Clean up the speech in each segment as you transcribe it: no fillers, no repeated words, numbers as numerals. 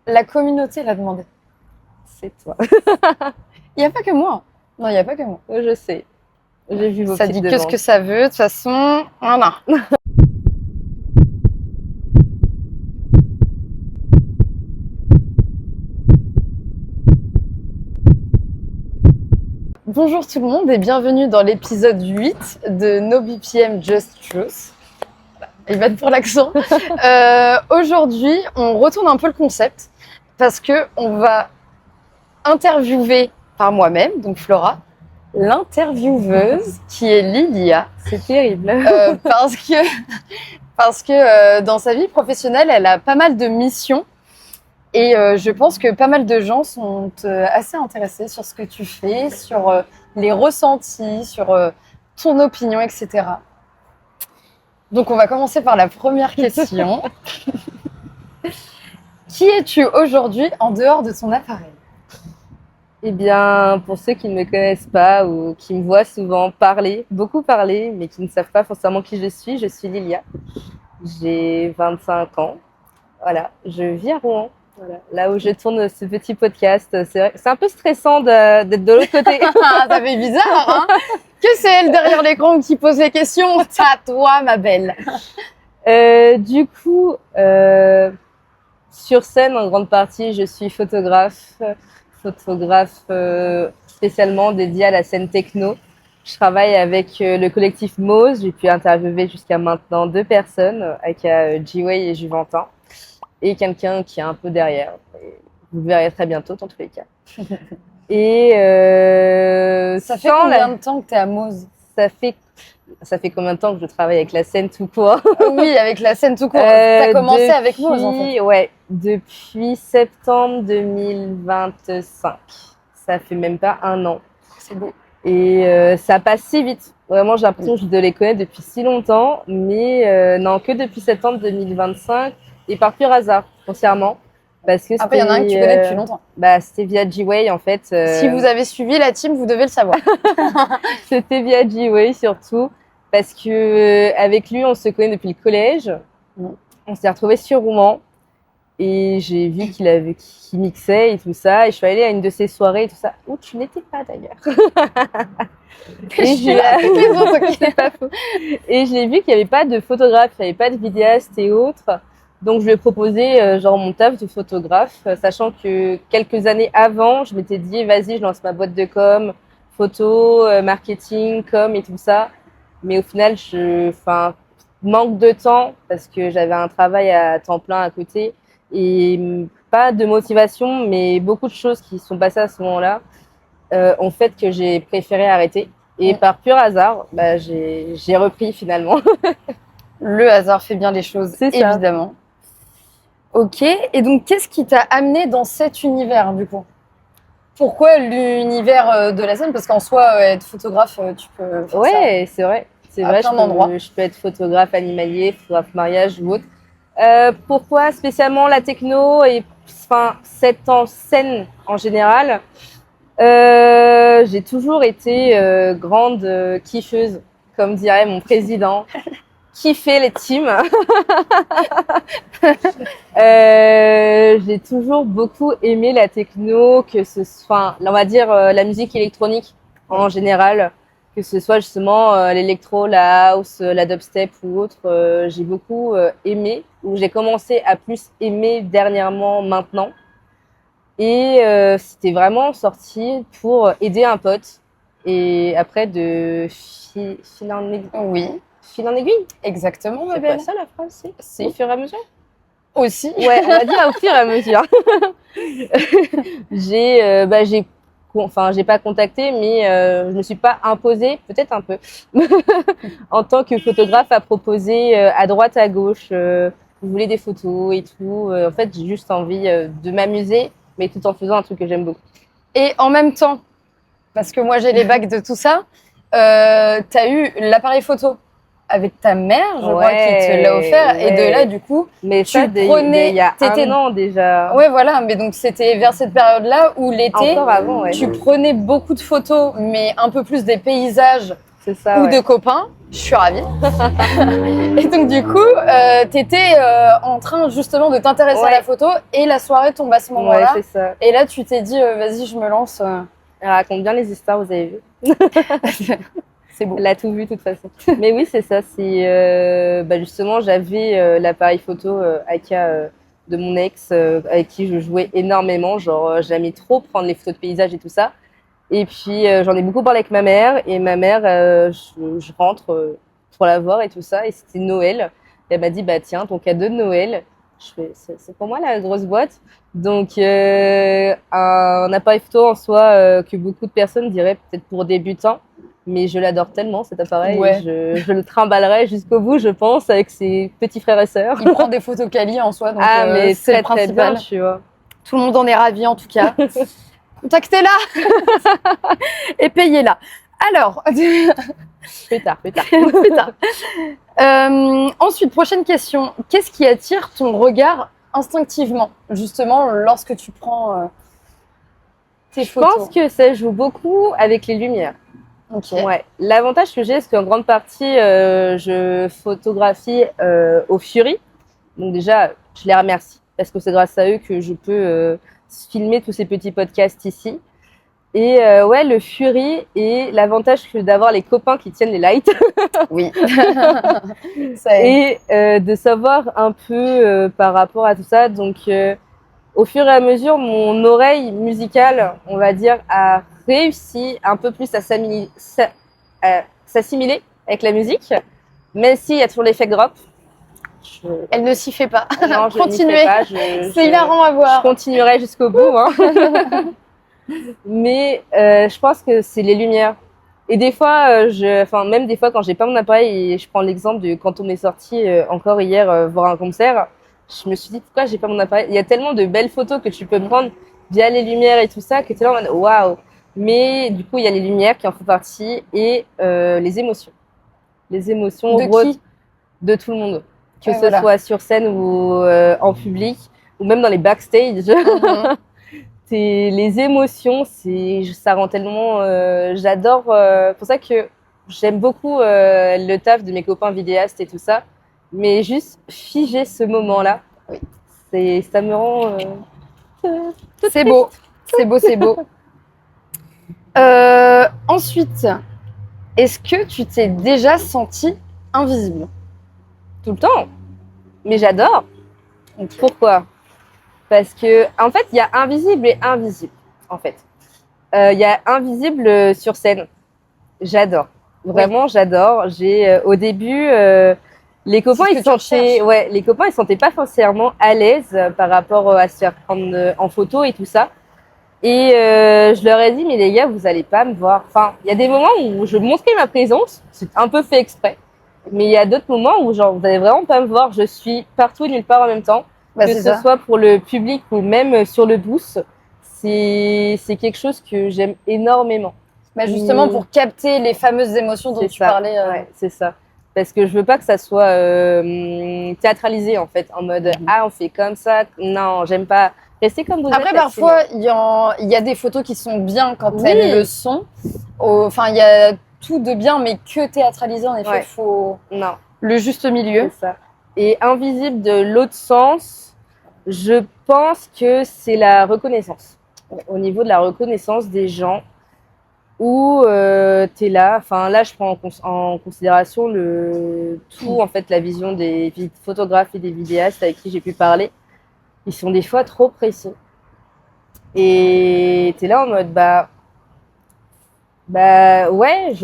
La communauté l'a demandé. C'est toi. Il n'y a pas que moi. Non, il n'y a pas que moi. Je sais. J'ai vu vos Ça petites dit que ce demandes. que ça veut. De toute façon, voilà. Bonjour tout le monde et bienvenue dans l'épisode 8 de No BPM Just Truth. Il va être pour l'accent. Aujourd'hui, on retourne un peu le concept parce que on va interviewer par moi-même, donc Flora, l'intervieweuse qui est Lilia. C'est terrible. Parce que dans sa vie professionnelle, elle a pas mal de missions et je pense que pas mal de gens sont assez intéressés sur ce que tu fais, sur les ressentis, sur ton opinion, etc. Donc on va commencer par la première question. Qui es-tu aujourd'hui en dehors de ton appareil? Eh bien, pour ceux qui ne me connaissent pas ou qui me voient souvent parler, beaucoup parler, mais qui ne savent pas forcément qui je suis Lilia. J'ai 25 ans. Voilà, je vis à Rouen. Voilà, là où je tourne ce petit podcast. C'est un peu stressant d'être de l'autre côté. Ça fait bizarre, hein? Que c'est elle derrière l'écran qui pose les questions? C'est à toi, ma belle. Du coup, sur scène, en grande partie, je suis photographe spécialement dédié à la scène techno. Je travaille avec le collectif Mose. J'ai pu interviewer jusqu'à maintenant 2 personnes, aka G-Way et Juventin, et quelqu'un qui est un peu derrière. Vous le verrez très bientôt, dans tous les cas. Et ça fait combien de temps que tu es à Mose? Ça fait combien de temps que je travaille avec la scène tout court? Oui, avec la scène tout court. Tu as commencé avec Mose, en fait. Ouais, depuis septembre 2025. Ça fait même pas un an. C'est beau. Et ça passe si vite. Vraiment, j'ai l'impression que je les connais depuis si longtemps. Mais non, que depuis septembre 2025. Et par pur hasard, foncièrement. Parce que après, il y en a un que tu connais depuis longtemps. C'était via G-Way, en fait. Si vous avez suivi la team, vous devez le savoir. C'était via G-Way, surtout. Parce que avec lui, on se connaît depuis le collège. On s'est retrouvés sur Rouen. Et j'ai vu qu'il mixait et tout ça. Et je suis allée à une de ses soirées et tout ça. Où tu n'étais pas, d'ailleurs. Et je suis là avec les autres. C'est pas faux. Et je l'ai vu qu'il n'y avait pas de photographe, il n'y avait pas de vidéaste et autres. Donc, je lui ai proposé genre mon taf de photographe, sachant que quelques années avant, je m'étais dit, vas-y, je lance ma boîte de com, photo, marketing, com et tout ça. Mais au final, manque de temps parce que j'avais un travail à temps plein à côté et pas de motivation, mais beaucoup de choses qui sont passées à ce moment-là ont fait que j'ai préféré arrêter. Et par pur hasard, j'ai repris finalement. Le hasard fait bien les choses, évidemment. Ok, et donc qu'est-ce qui t'a amené dans cet univers du coup? Pourquoi l'univers de la scène? Parce qu'en soi, être photographe, tu peux faire ouais, c'est vrai. C'est vrai, je peux être photographe animalier, photographe mariage ou autre. Pourquoi spécialement la techno et cette en scène en général? J'ai toujours été grande kiffeuse, comme dirait mon président. Kiffer les teams. J'ai toujours beaucoup aimé la techno, on va dire la musique électronique en général, que ce soit justement l'électro, la house, la dubstep ou autre. J'ai beaucoup aimé, ou j'ai commencé à plus aimer dernièrement maintenant. Et c'était vraiment sorti pour aider un pote. Et après, de fil en aiguille. Oui. Fil en aiguille. Exactement, ma belle. C'est pas ça la phrase, c'est au fur et à mesure? Aussi. Ouais, on va dire au fur et à mesure. J'ai pas contacté, mais je me suis pas imposée, peut-être un peu, en tant que photographe à proposer à droite, à gauche. Vous voulez des photos et tout. En fait, j'ai juste envie de m'amuser, mais tout en faisant un truc que j'aime beaucoup. Et en même temps, parce que moi j'ai les bacs de tout ça, t'as eu l'appareil photo avec ta mère, je crois, qui te l'a offert. Ouais. Et de là, du coup, mais tu prenais... Il y a un an déjà. Ouais, voilà. Mais donc, c'était vers cette période-là où l'été, encore avant, tu prenais beaucoup de photos, mais un peu plus des paysages c'est ça, ou de copains. Je suis ravie. Et donc du coup, t'étais en train justement de t'intéresser à la photo et la soirée tombe à ce moment-là. Ouais, c'est ça. Et là, tu t'es dit, vas-y, je me lance. Elle raconte bien les histoires, vous avez vu. C'est beau. Elle a tout vu, de toute façon. Mais oui, c'est ça. C'est justement, j'avais l'appareil photo Aka de mon ex avec qui je jouais énormément. Genre, j'aimais trop prendre les photos de paysages et tout ça. Et puis, j'en ai beaucoup parlé avec ma mère. Et ma mère, je rentre pour la voir et tout ça. Et c'était Noël. Et elle m'a dit, bah tiens, ton cadeau de Noël. Je fais, c'est pour moi la grosse boîte. Donc, un appareil photo en soi que beaucoup de personnes diraient peut-être pour débutants. Mais je l'adore tellement, cet appareil. Ouais. Je le trimballerai jusqu'au bout, je pense, avec ses petits frères et sœurs. Il prend des photos quali en soi, donc mais c'est le très, très principal. bien, tu vois. Tout le monde en est ravi en tout cas. Contactez-la et payez-la. Alors, Plus tard. plus tard. Ensuite, prochaine question. Qu'est-ce qui attire ton regard instinctivement, justement, lorsque tu prends tes photos? Je pense que ça joue beaucoup avec les lumières. Ok. Ouais. L'avantage que j'ai, c'est qu'en grande partie, je photographie au Fury. Donc déjà, je les remercie parce que c'est grâce à eux que je peux filmer tous ces petits podcasts ici. Et ouais, le Fury et l'avantage que d'avoir les copains qui tiennent les lights. Oui. Ça aide. Et de savoir un peu par rapport à tout ça. Donc, au fur et à mesure, mon oreille musicale, on va dire, a réussi un peu plus à s'assimiler avec la musique. Même s'il y a toujours l'effet drop. Elle ne s'y fait pas. Non, je n'y Continuez. fais pas. C'est hilarant à Je voir. continuerai jusqu'au bout. Hein. Mais je pense que c'est les lumières. Et des fois, même des fois quand j'ai pas mon appareil, et je prends l'exemple de quand on est sorti encore hier voir un concert, je me suis dit pourquoi j'ai pas mon appareil. Il y a tellement de belles photos que tu peux prendre via les lumières et tout ça que tu es là en mode waouh. Mais du coup, il y a les lumières qui en font partie et les émotions. Les émotions De qui? de tout le monde, que Ouais, ce voilà. soit sur scène ou en public ou même dans les backstage. Mhm. Les émotions, ça rend tellement. J'adore. Pour ça que j'aime beaucoup le taf de mes copains vidéastes et tout ça. Mais juste figer ce moment-là, Oui. ça me rend. C'est beau. C'est beau, c'est beau. Ensuite, est-ce que tu t'es déjà senti invisible? Tout le temps. Mais j'adore. Okay. Pourquoi? Parce que, en fait, il y a invisible et invisible. En fait, il y a invisible sur scène. J'adore. Vraiment, j'adore. Au début, les copains, ils se sentaient pas forcément à l'aise par rapport à se faire prendre en photo et tout ça. Et je leur ai dit, mais les gars, vous allez pas me voir. Enfin, il y a des moments où je montrais ma présence, c'est un peu fait exprès. Mais il y a d'autres moments où, genre, vous allez vraiment pas me voir. Je suis partout et nulle part en même temps. Bah, que ce soit pour le public ou même sur le booth, c'est quelque chose que j'aime énormément. Bah justement, pour capter les fameuses émotions dont tu parlais. Ouais, c'est ça. Parce que je veux pas que ça soit théâtralisé, en fait, en mode ah, on fait comme ça. Non, j'aime pas. Restez comme vous êtes. Après, parfois, il y a des photos qui sont bien quand elles le sont. Enfin, il y a tout de bien, mais que théâtralisé, en effet, il faut le juste milieu. C'est ça. Et invisible de l'autre sens, je pense que c'est la reconnaissance. Au niveau de la reconnaissance des gens, où tu es là, enfin là je prends en considération en fait, la vision des photographes et des vidéastes avec qui j'ai pu parler. Ils sont des fois trop précis. Et tu es là en mode ouais,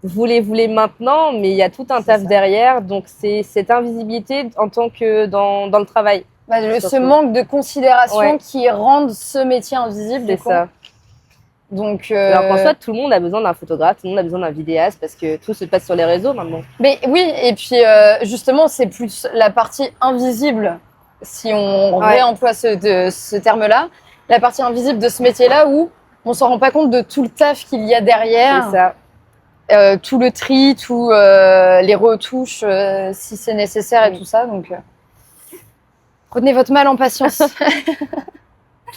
vous les voulez maintenant, mais il y a tout un taf derrière, donc c'est cette invisibilité en tant que dans le travail. Ce manque de considération qui rend ce métier invisible. C'est ça. Donc, alors qu'en soit, tout le monde a besoin d'un photographe, tout le monde a besoin d'un vidéaste parce que tout se passe sur les réseaux maintenant. Mais oui, et puis justement, c'est plus la partie invisible, si on réemploie ce terme-là, la partie invisible de ce métier-là où on s'en rend pas compte de tout le taf qu'il y a derrière. C'est ça. Tout le tri, tout les retouches si c'est nécessaire et tout ça. Donc, prenez votre mal en patience.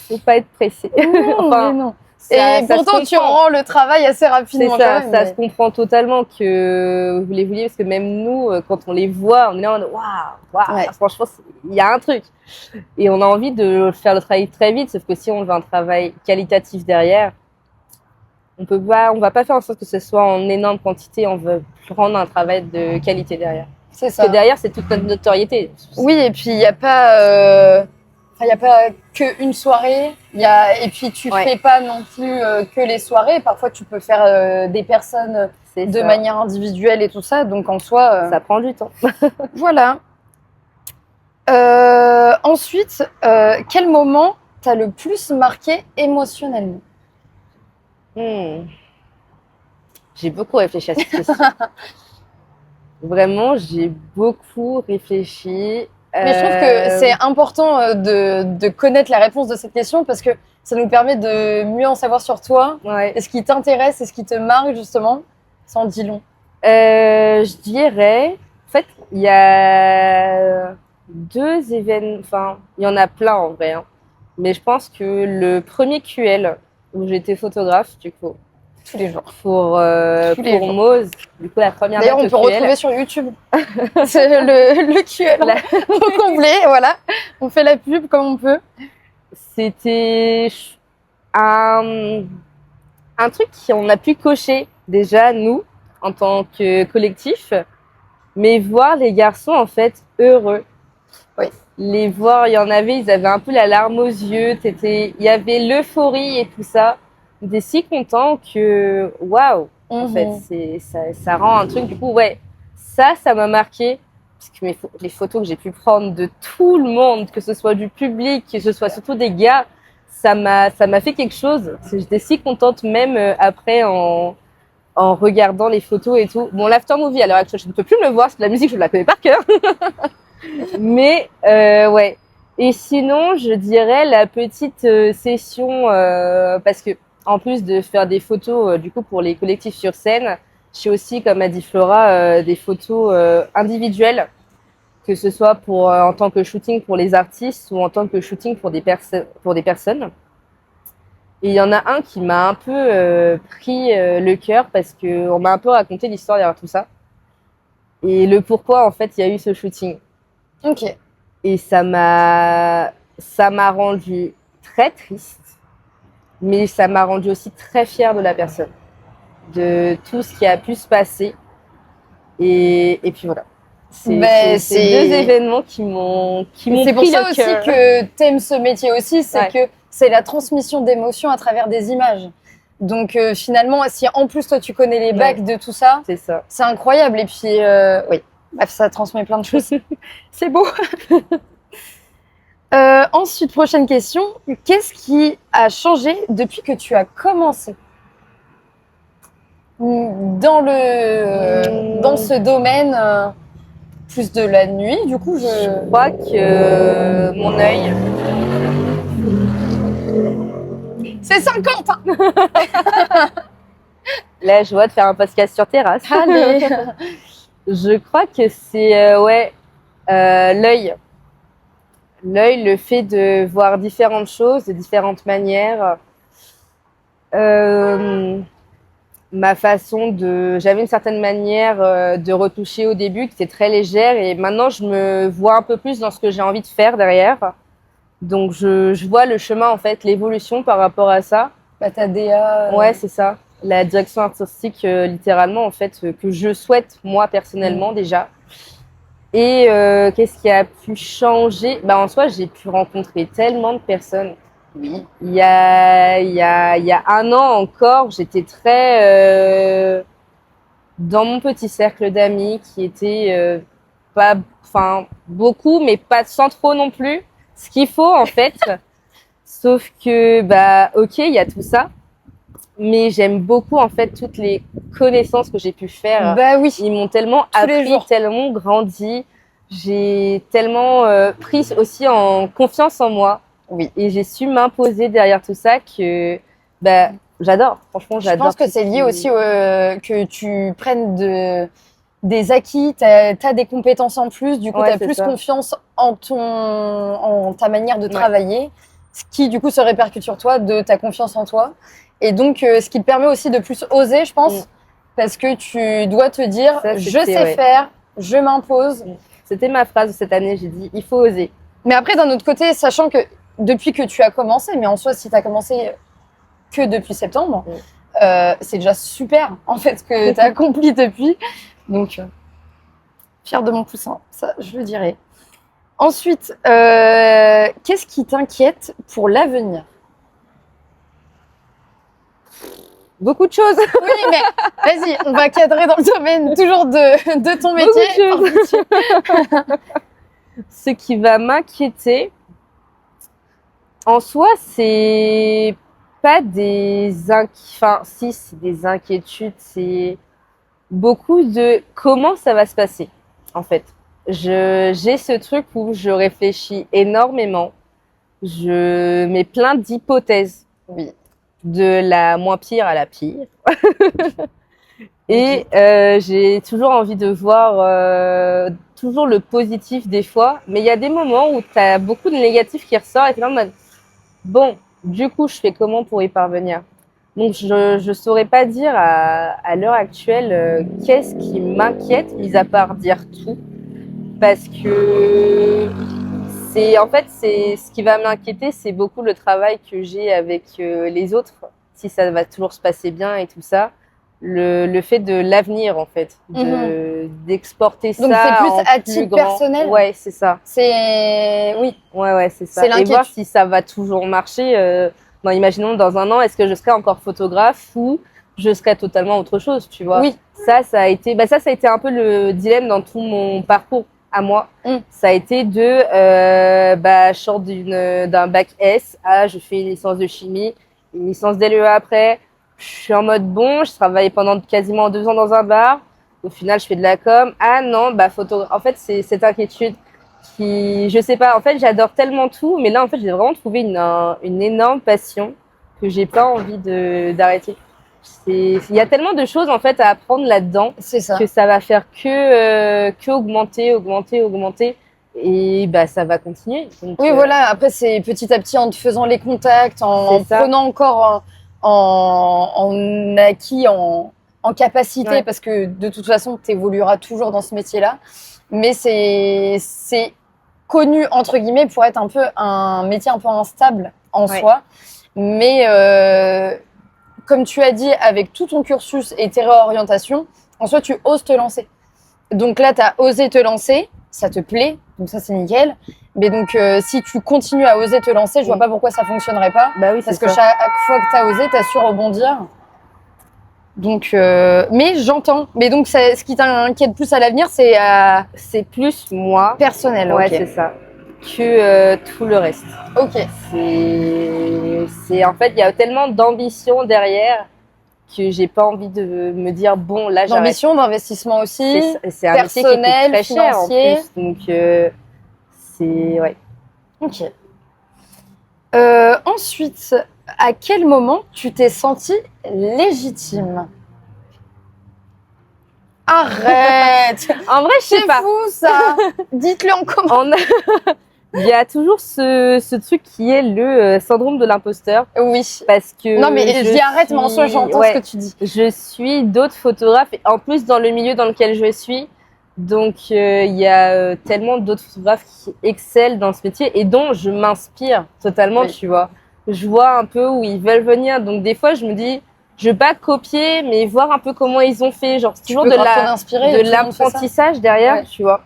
Faut pas être pressé. Non, enfin, non. Et pourtant, tu rends le travail assez rapidement. C'est ça, quand même, ça se comprend totalement que vous les vouliez, parce que même nous, quand on les voit, on est là, waouh, franchement, il y a un truc. Et on a envie de faire le travail très vite, sauf que si on veut un travail qualitatif derrière, on va pas faire en sorte que ce soit en énorme quantité, on veut rendre un travail de qualité derrière. C'est ça. Parce que derrière, c'est toute notre notoriété. Oui, et puis il n'y a pas, qu'une soirée. Et puis tu fais pas non plus que les soirées. Parfois, tu peux faire des personnes de manière individuelle et tout ça. Donc en soi, ça prend du temps. Voilà. Ensuite, quel moment t'as le plus marqué émotionnellement? J'ai beaucoup réfléchi à cette question. Vraiment, j'ai beaucoup réfléchi. Mais je trouve que c'est important de connaître la réponse de cette question parce que ça nous permet de mieux en savoir sur toi. Ouais. Et ce qui t'intéresse et ce qui te marque justement, ça en dit long. Je dirais, en fait, il y a 2 événements, enfin, il y en a plein en vrai, hein. Mais je pense que le premier QL où j'étais photographe, du coup, tous les jours. Pour Mose, du coup, la première D'ailleurs, on peut retrouver sur YouTube. C'est le QL au complet, voilà. On fait la pub comme on peut. C'était un truc qu'on a pu cocher déjà, nous, en tant que collectif, mais voir les garçons, en fait, heureux. Oui. Les voir, il y en avait, ils avaient un peu la larme aux yeux, il y avait l'euphorie et tout ça. On était si contents que, waouh, en fait, ça rend un truc, du coup, ouais, ça m'a marqué, parce que les photos que j'ai pu prendre de tout le monde, que ce soit du public, que ce soit surtout des gars, ça m'a fait quelque chose. J'étais si contente, même après, en regardant les photos et tout. Bon, l'after movie, à l'heure actuelle, je ne peux plus me le voir, parce que la musique, je la connais par cœur. Mais, ouais. Et sinon, je dirais la petite session, parce que, en plus de faire des photos, du coup, pour les collectifs sur scène, je fais aussi, comme a dit Flora, des photos individuelles, que ce soit en tant que shooting pour les artistes ou en tant que shooting pour des personnes. Et il y en a un qui m'a un peu pris le cœur parce qu'on m'a un peu raconté l'histoire derrière tout ça. Et le pourquoi, en fait, il y a eu ce shooting. Ok. Et ça m'a rendu très triste, mais ça m'a rendu aussi très fière de la personne, de tout ce qui a pu se passer. Et puis voilà. C'est 2 événements qui m'ont pris le cœur. C'est pour ça aussi que t'aimes ce métier aussi, c'est que c'est la transmission d'émotions à travers des images. Donc finalement, si en plus toi tu connais les bacs de tout ça, c'est incroyable. Et puis oui, bref, ça transmet plein de choses. C'est beau. Ensuite, prochaine question. Qu'est-ce qui a changé depuis que tu as commencé dans ce domaine plus de la nuit? Du coup, je crois que mon œil. C'est 50 hein. Là, je vois de faire un podcast sur terrasse. Allez. Je crois que c'est l'œil. L'œil, le fait de voir différentes choses de différentes manières. Ma façon j'avais une certaine manière de retoucher au début qui était très légère et maintenant je me vois un peu plus dans ce que j'ai envie de faire derrière. Donc je vois le chemin, en fait, l'évolution par rapport à ça. Ta DA. Ouais, c'est ça. La direction artistique, littéralement, en fait, que je souhaite moi personnellement déjà. Et qu'est-ce qui a pu changer? En soi, j'ai pu rencontrer tellement de personnes. Oui. Il y a 1 an encore, j'étais très dans mon petit cercle d'amis qui étaient pas, enfin beaucoup, mais pas sans trop non plus. Ce qu'il faut en fait. Sauf que ok, il y a tout ça, mais j'aime beaucoup en fait toutes les connaissances que j'ai pu faire. Oui. Ils m'ont tellement appris, tellement grandi. J'ai tellement pris aussi en confiance en moi. Oui. Et j'ai su m'imposer derrière tout ça que j'adore. Franchement, j'adore. Je pense que c'est lié aussi que tu prennes des acquis, t'as des compétences en plus, du coup t'as plus confiance en ta manière de travailler. ce qui du coup se répercute sur toi, de ta confiance en toi. Et donc, ce qui te permet aussi de plus oser, je pense, parce que tu dois te dire, Ça, je sais faire, je m'impose. C'était ma phrase de cette année, j'ai dit, il faut oser. Mais après, d'un autre côté, sachant que depuis que tu as commencé, mais en soi, si tu as commencé que depuis septembre, c'est déjà super, en fait, que tu as accompli depuis. Donc, fière de mon poussin, ça, je le dirais. Ensuite, qu'est-ce qui t'inquiète pour l'avenir? Beaucoup de choses. Oui, mais vas-y, on va cadrer dans le domaine toujours de ton métier. Ce qui va m'inquiéter, en soi, c'est pas enfin, si, c'est des inquiétudes, c'est beaucoup de comment ça va se passer, en fait. J'ai ce truc où je réfléchis énormément, je mets plein d'hypothèses. Oui. De la moins pire à la pire. Et j'ai toujours envie de voir toujours le positif des fois, mais il y a des moments où tu as beaucoup de négatifs qui ressortent et tu es en mode bon, du coup, je fais comment pour y parvenir? Donc, je saurais pas dire à l'heure actuelle qu'est-ce qui m'inquiète, mis à part dire tout, parce que en fait, c'est ce qui va m'inquiéter, c'est beaucoup le travail que j'ai avec les autres, si ça va toujours se passer bien et tout ça. Le fait de l'avenir, en fait, d'exporter ça. Donc, c'est plus en à titre personnel? Ouais, c'est ça. Oui. Ouais, c'est ça. C'est Et l'inquiétude. voir si ça va toujours marcher. Imaginons dans un an, est-ce que je serai encore photographe ou je serai totalement autre chose, tu vois? Oui. Ça a été un peu le dilemme dans tout mon parcours à moi. Ça a été je sors d'un bac S je fais une licence de chimie, une licence d'LEA après. Je suis en mode bon, je travaille pendant quasiment 2 ans dans un bar. Au final, je fais de la com. Ah non, photographe. En fait, c'est cette inquiétude qui, je sais pas, en fait, j'adore tellement tout, mais là, en fait, j'ai vraiment trouvé une énorme passion que j'ai pas envie d'arrêter. Il y a tellement de choses, en fait, à apprendre là-dedans. C'est ça. Que ça va faire que augmenter. Et ça va continuer. Donc, oui, voilà. Après, c'est petit à petit en te faisant les contacts, en prenant encore en acquis, en capacité, parce que de toute façon, tu évolueras toujours dans ce métier-là. Mais c'est connu, entre guillemets, pour être un peu un métier un peu instable en soi. Mais comme tu as dit, avec tout ton cursus et tes réorientations, en soi, tu oses te lancer. Donc là, tu as osé te lancer, ça te plaît, donc ça, c'est nickel. Mais donc, si tu continues à oser te lancer, je vois pas pourquoi ça fonctionnerait pas. Bah oui, parce que chaque fois que tu as osé, tu as su rebondir. Donc, mais j'entends. Mais donc, ce qui t'inquiète plus à l'avenir, c'est plus moi. Personnel, ouais, okay. C'est ça. Que tout le reste. Ok. En fait, il y a tellement d'ambition derrière que j'ai pas envie de me dire bon là j'arrête. D'ambition, d'investissement aussi. C'est un métier qui coûte très cher en plus. Donc c'est ouais. Ok. Ensuite, à quel moment tu t'es sentie légitime? Arrête. En vrai, je sais pas. C'est fou ça. Dites-le en commentaire. Il y a toujours ce truc qui est le syndrome de l'imposteur. Oui. Parce que non mais je dis arrête, mais en soi j'entends ce que tu dis. Je suis d'autres photographes, en plus dans le milieu dans lequel je suis. Donc il y a tellement d'autres photographes qui excellent dans ce métier et dont je m'inspire totalement, tu vois. Je vois un peu où ils veulent venir. Donc des fois je me dis, je vais pas copier, mais voir un peu comment ils ont fait. Genre c'est toujours de l'apprentissage derrière, tu vois.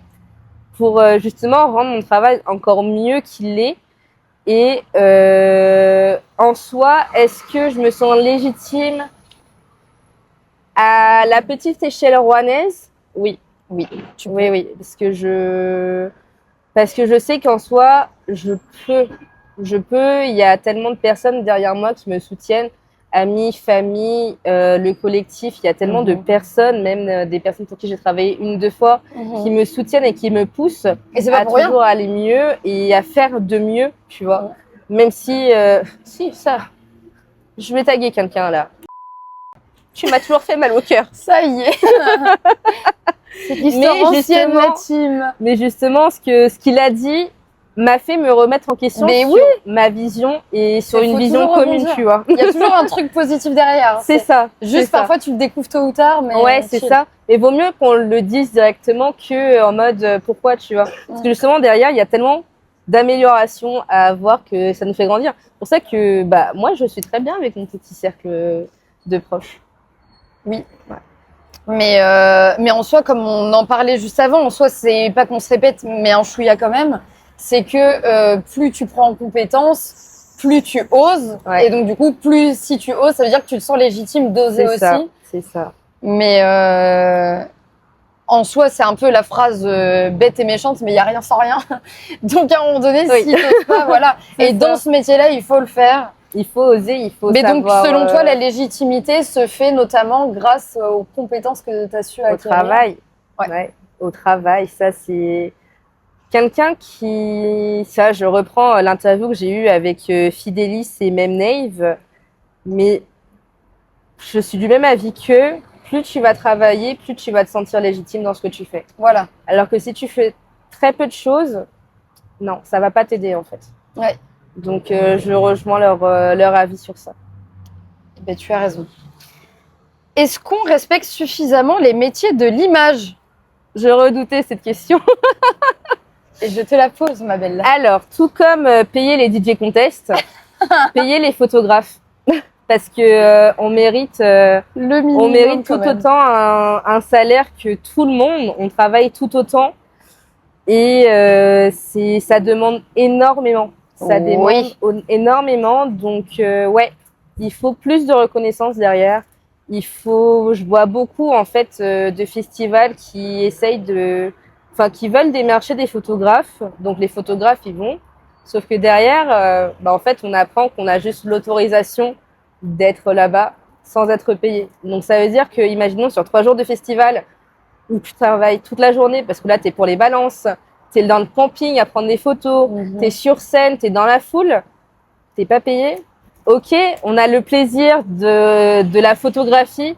Pour justement rendre mon travail encore mieux qu'il est. Et en soi, est-ce que je me sens légitime à la petite échelle rouennaise? Oui. Oui, parce que je sais qu'en soi, je peux. Il y a tellement de personnes derrière moi qui me soutiennent. Amis, famille, le collectif, il y a tellement de personnes, même des personnes pour qui j'ai travaillé 1 ou 2 fois, qui me soutiennent et qui me poussent à toujours aller mieux et à faire de mieux, tu vois. Même si, je vais taguer quelqu'un là. Tu m'as toujours fait mal au cœur. Ça y est. C'est l'histoire ancienne, la team. Mais justement, ce qu'il a dit, m'a fait me remettre en question Mais sur oui. ma vision et sur Il une faut vision toujours commune, rebondir. tu vois. Il y a toujours un truc positif derrière. C'est ça. c'est Juste ça. parfois tu le découvres tôt ou tard, mais Ouais, c'est chill. ça. Mais vaut mieux qu'on le dise directement que en mode pourquoi, tu vois. Parce que justement, derrière, il y a tellement d'améliorations à avoir que ça nous fait grandir. C'est pour ça que bah, moi, je suis très bien avec mon petit cercle de proches. Oui. Mais en soi, comme on en parlait juste avant, en soi, c'est pas qu'on se répète, mais un chouïa quand même, c'est que plus tu prends en compétence, plus tu oses. Ouais. Et donc, du coup, plus si tu oses, ça veut dire que tu te sens légitime d'oser C'est aussi. ça, c'est ça. Mais en soi, c'est un peu la phrase bête et méchante, mais il n'y a rien sans rien. Donc, à un moment donné, Oui. si t'oses pas, voilà. C'est Et dans ça. ce métier-là, il faut le faire. Il faut oser, il faut Mais savoir. donc, selon toi, la légitimité se fait notamment grâce aux compétences que tu as su au acquérir. travail. Ouais. Ouais, au travail, ça c'est quelqu'un qui. Ça, je reprends l'interview que j'ai eue avec Fidelis et même Nave, mais je suis du même avis que plus tu vas travailler, plus tu vas te sentir légitime dans ce que tu fais. Voilà. Alors que si tu fais très peu de choses, non, ça va pas t'aider en fait. Ouais. Donc je rejoins leur avis sur ça. Ben, tu as raison. Est-ce qu'on respecte suffisamment les métiers de l'image? Je redoutais cette question. Et je te la pose, ma belle. Alors, tout comme payer les DJ contests, payer les photographes. Parce que on mérite Le minimum, on mérite quand tout même. autant un salaire que tout le monde. On travaille tout autant et ça demande énormément. Ça Oui. demande énormément. Donc ouais, il faut plus de reconnaissance derrière. Je vois beaucoup en fait de festivals qui essayent qui veulent démarcher des photographes. Donc les photographes ils vont. Sauf que derrière, en fait, on apprend qu'on a juste l'autorisation d'être là-bas sans être payé. Donc ça veut dire que, imaginons sur 3 jours de festival où tu travailles toute la journée parce que là tu es pour les balances, tu es dans le camping à prendre des photos, tu es sur scène, tu es dans la foule, t'es pas payé. Ok, on a le plaisir de la photographie,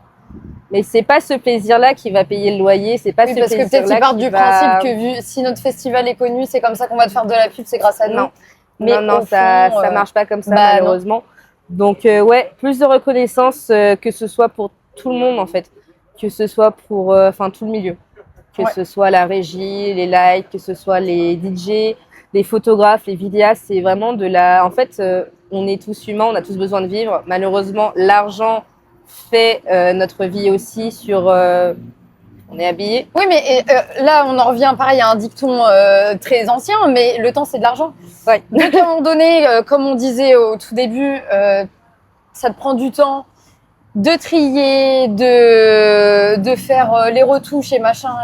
mais c'est pas ce plaisir-là qui va payer le loyer, c'est pas Oui, ce parce que plaisir-là peut-être qu'ils partent qui du va... principe que si notre festival est connu, c'est comme ça qu'on va te faire de la pub, c'est grâce à nous. Non, Mais non, au ça fond, marche pas comme ça bah, malheureusement. Donc ouais, plus de reconnaissance que ce soit pour tout le monde en fait, que ce soit pour tout le milieu, que Ouais. ce soit la régie, les lights, que ce soit les DJ, les photographes, les vidéastes, c'est vraiment en fait, on est tous humains, on a tous besoin de vivre. Malheureusement, l'argent fait notre vie aussi on est habillé. Oui, mais là, on en revient pareil à un dicton très ancien, mais le temps, c'est de l'argent. Ouais. Donc, à un moment donné, comme on disait au tout début, ça te prend du temps de trier, de faire les retouches et machin.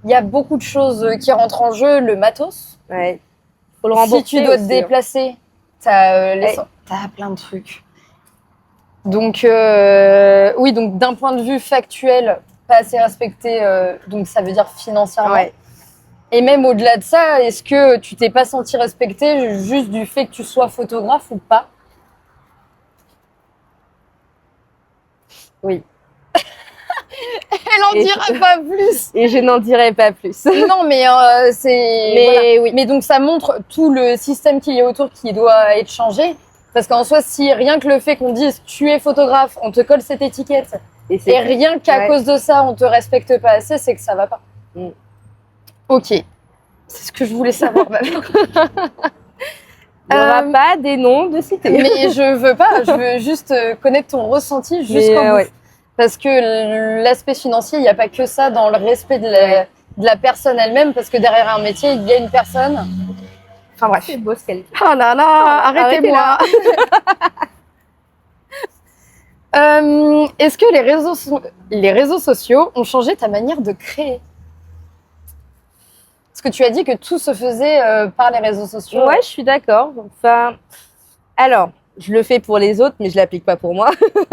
Il y a beaucoup de choses qui rentrent en jeu, le matos. Ouais. Faut le rembourser Si tu dois te aussi, déplacer, t'as Ouais. plein de trucs. Donc, oui, donc d'un point de vue factuel, pas assez respecté, donc ça veut dire financièrement. Ouais. Et même au-delà de ça, est-ce que tu t'es pas senti respecté juste du fait que tu sois photographe ou pas? Oui. Elle en Et dira pas plus. Et je n'en dirai pas plus. Non, mais c'est. Mais voilà. oui. Mais donc ça montre tout le système qu'il y a autour qui doit être changé. Parce qu'en soi, si rien que le fait qu'on dise tu es photographe, on te colle cette étiquette, Et et rien qu'à Ouais. cause de ça, on te respecte pas assez, c'est que ça va pas. Mm. Ok. C'est ce que je voulais savoir. Il n'y aura pas des noms de citer. Mais je veux pas, je veux juste connaître ton ressenti jusqu'au bout. Ouais. Parce que l'aspect financier, il n'y a pas que ça dans le respect de la personne elle-même, parce que derrière un métier, il y a une personne. Enfin bref. C'est beau ce qu'elle dit. Oh là là, arrêtez-moi. Est-ce que les réseaux sociaux ont changé ta manière de créer? Parce que tu as dit que tout se faisait par les réseaux sociaux. Ouais, je suis d'accord. Enfin, alors, je le fais pour les autres, mais je l'applique pas pour moi.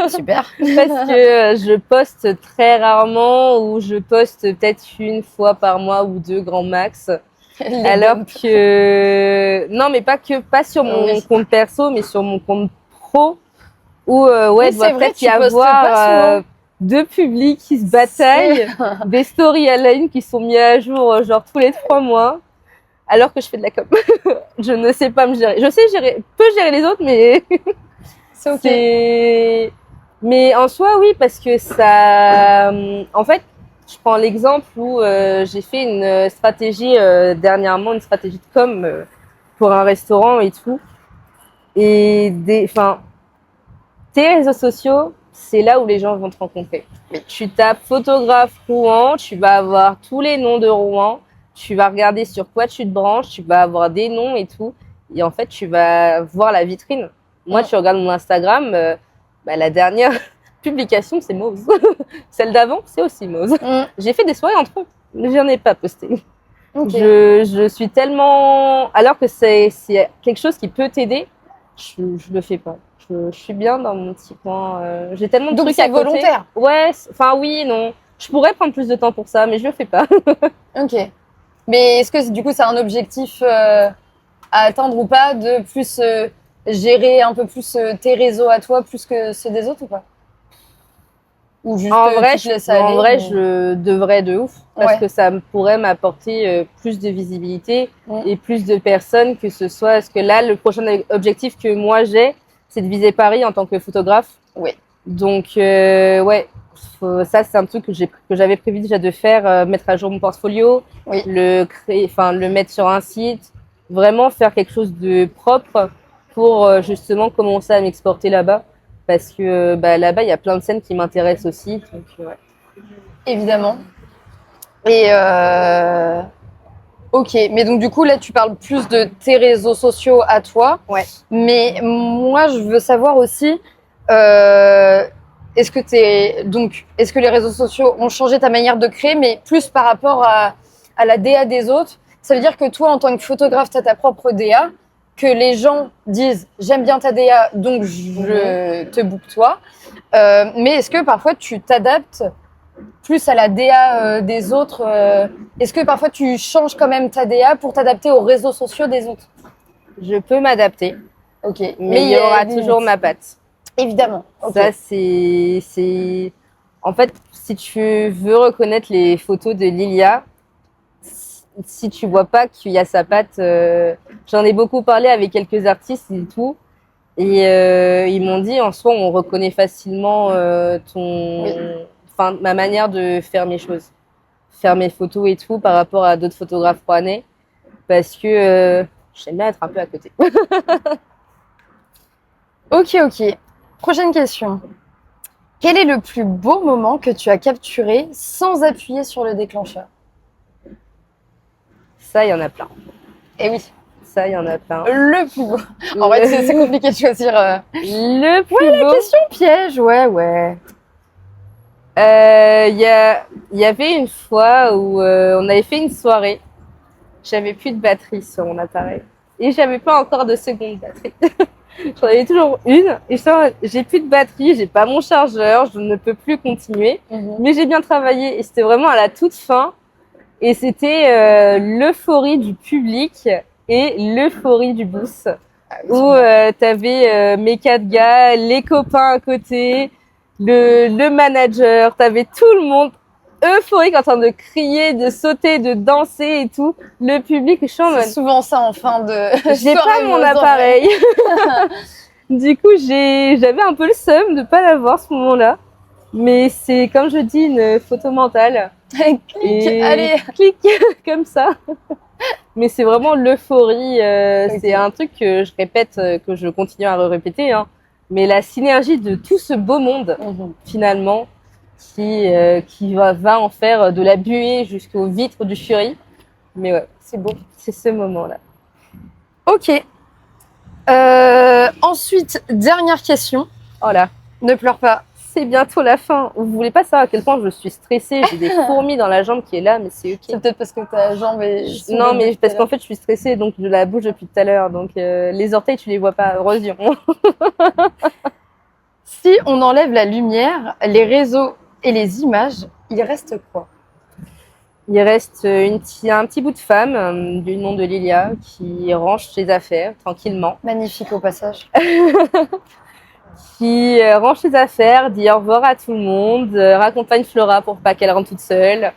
Super. Parce que je poste très rarement ou je poste peut-être une fois par mois ou 2 grand max. Alors que non, mais pas sur mon compte perso, mais sur mon compte pro où il doit peut-être y avoir 2 publics qui se bataillent, des storylines qui sont mis à jour genre tous les 3 mois. alors que je fais de la com. Je ne sais pas me gérer. Je sais peu gérer les autres, mais C'est ok. mais en soi, oui, parce que ça, en fait, je prends l'exemple où j'ai fait une stratégie dernièrement, une stratégie de com pour un restaurant et tout. Et enfin, tes réseaux sociaux, c'est là où les gens vont te rencontrer. Tu tapes photographe Rouen, tu vas avoir tous les noms de Rouen, tu vas regarder sur quoi tu te branches, tu vas avoir des noms et tout. Et en fait, tu vas voir la vitrine. Moi, tu regardes mon Instagram, la dernière publication, c'est Mose. Celle d'avant, c'est aussi Mose. J'ai fait des soirées entre eux, mais je n'en ai pas posté. Okay. Je suis tellement... Alors que c'est quelque chose qui peut t'aider, je le fais pas. Je suis bien dans mon petit coin. J'ai tellement de trucs à côté. Donc c'est volontaire? Ouais, enfin oui, non. Je pourrais prendre plus de temps pour ça, mais je le fais pas. Ok. Mais est-ce que du coup c'est un objectif à atteindre ou pas, de plus gérer un peu plus tes réseaux à toi plus que ceux des autres ou pas? Ou juste en vrai, mais... je devrais de ouf parce que ça pourrait m'apporter plus de visibilité et plus de personnes, que ce soit... Parce que là, le prochain objectif que moi j'ai, c'est de viser Paris en tant que photographe. Oui. Donc, ouais, ça, c'est un truc que j'avais prévu déjà de faire, mettre à jour mon portfolio, le mettre sur un site, vraiment faire quelque chose de propre pour justement commencer à m'exporter là-bas. Parce que là-bas, il y a plein de scènes qui m'intéressent aussi. Donc, ouais. Évidemment. Et ok, mais donc du coup, là, tu parles plus de tes réseaux sociaux à toi. Ouais. Mais moi, je veux savoir aussi, est-ce que les réseaux sociaux ont changé ta manière de créer, mais plus par rapport à la DA des autres? Ça veut dire que toi, en tant que photographe, tu as ta propre DA, que les gens disent j'aime bien ta DA, donc je te book toi. Mais est-ce que parfois tu t'adaptes plus à la DA des autres? Est-ce que parfois tu changes quand même ta DA pour t'adapter aux réseaux sociaux des autres? Je peux m'adapter. Ok. Mais il y aura toujours ma patte. Évidemment. Okay. Ça, c'est... En fait, si tu veux reconnaître les photos de Lilia, si tu vois pas qu'il y a sa patte, j'en ai beaucoup parlé avec quelques artistes et tout, et ils m'ont dit en soi on reconnaît facilement ma manière de faire mes choses, faire mes photos et tout par rapport à d'autres photographes rouennais, parce que j'aime bien être un peu à côté. Ok. Prochaine question. Quel est le plus beau moment que tu as capturé sans appuyer sur le déclencheur? Ça, il y en a plein. Eh oui. Ça, il y en a plein. Le plus beau. En fait, c'est compliqué de choisir. Le plus beau. La question piège, ouais. Il y avait une fois où on avait fait une soirée. J'avais plus de batterie sur mon appareil. Et j'avais pas encore de seconde batterie. J'en avais toujours une. Et j'ai plus de batterie, j'ai pas mon chargeur, je ne peux plus continuer. Mais j'ai bien travaillé. Et c'était vraiment à la toute fin. Et c'était l'euphorie du public et l'euphorie du booth. Où t'avais mes 4 gars, les copains à côté, le manager, t'avais tout le monde euphorique en train de crier, de sauter, de danser et tout. Le public, je suis en mode... C'est souvent ça en fin de... J'ai pas mon appareil. Du coup, j'avais un peu le seum de pas l'avoir ce moment-là. Mais c'est, comme je dis, une photo mentale. Allez, clic, comme ça. Mais c'est vraiment l'euphorie. C'est un truc que je répète, que je continue à répéter. Hein. Mais la synergie de tout ce beau monde, finalement, qui va en faire de la buée jusqu'aux vitres du Fury. Mais ouais, c'est beau. C'est ce moment-là. Ok. Ensuite, dernière question. Oh là. Ne pleure pas. C'est bientôt la fin. Vous voulez pas savoir à quel point je suis stressée. J'ai des fourmis dans la jambe qui est là, mais c'est ok. C'est peut-être parce que ta jambe est... Non, mais parce qu'en fait, je suis stressée, donc je la bouge depuis tout à l'heure. Donc les orteils, tu les vois pas, heureusement. Si on enlève la lumière, les réseaux et les images, il reste quoi? Il reste un petit bout de femme du nom de Lilia qui range ses affaires tranquillement. Magnifique au passage. qui range ses affaires, dit au revoir à tout le monde, raccompagne Flora pour pas qu'elle rentre toute seule.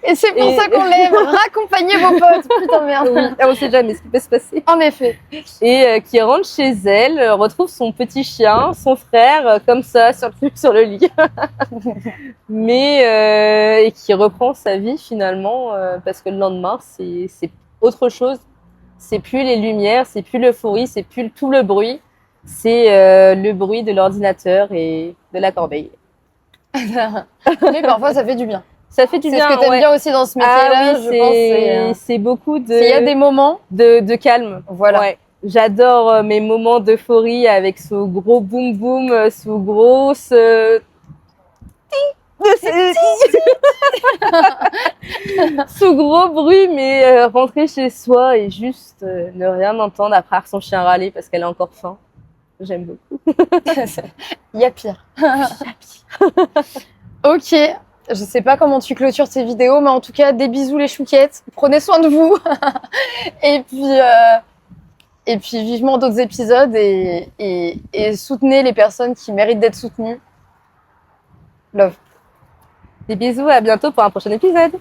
Et c'est pour ça qu'on l'aime. Raccompagnez vos potes. Putain, merde. Oui, on sait jamais ce qui peut se passer. En effet. Et qui rentre chez elle, retrouve son petit chien, son frère, comme ça, sur le lit. Mais et qui reprend sa vie finalement, parce que le lendemain, c'est autre chose. C'est plus les lumières, c'est plus l'euphorie, c'est plus tout le bruit. C'est le bruit de l'ordinateur et de la corbeille. Mais parfois, ça fait du bien. Ça fait du bien. C'est ce que t'aimes bien aussi dans ce métier-là, je pense. C'est beaucoup de. Il y a des moments de calme. Voilà. Ouais. J'adore mes moments d'euphorie avec ce gros boum boum, ce gros ce gros bruit, mais rentrer chez soi et juste ne rien entendre après son chien râler parce qu'elle a encore faim. J'aime beaucoup. Il y a pire. Ok. Je sais pas comment tu clôtures tes vidéos, mais en tout cas, des bisous les chouquettes. Prenez soin de vous. Et puis vivement d'autres épisodes et soutenez les personnes qui méritent d'être soutenues. Love. Des bisous, à bientôt pour un prochain épisode.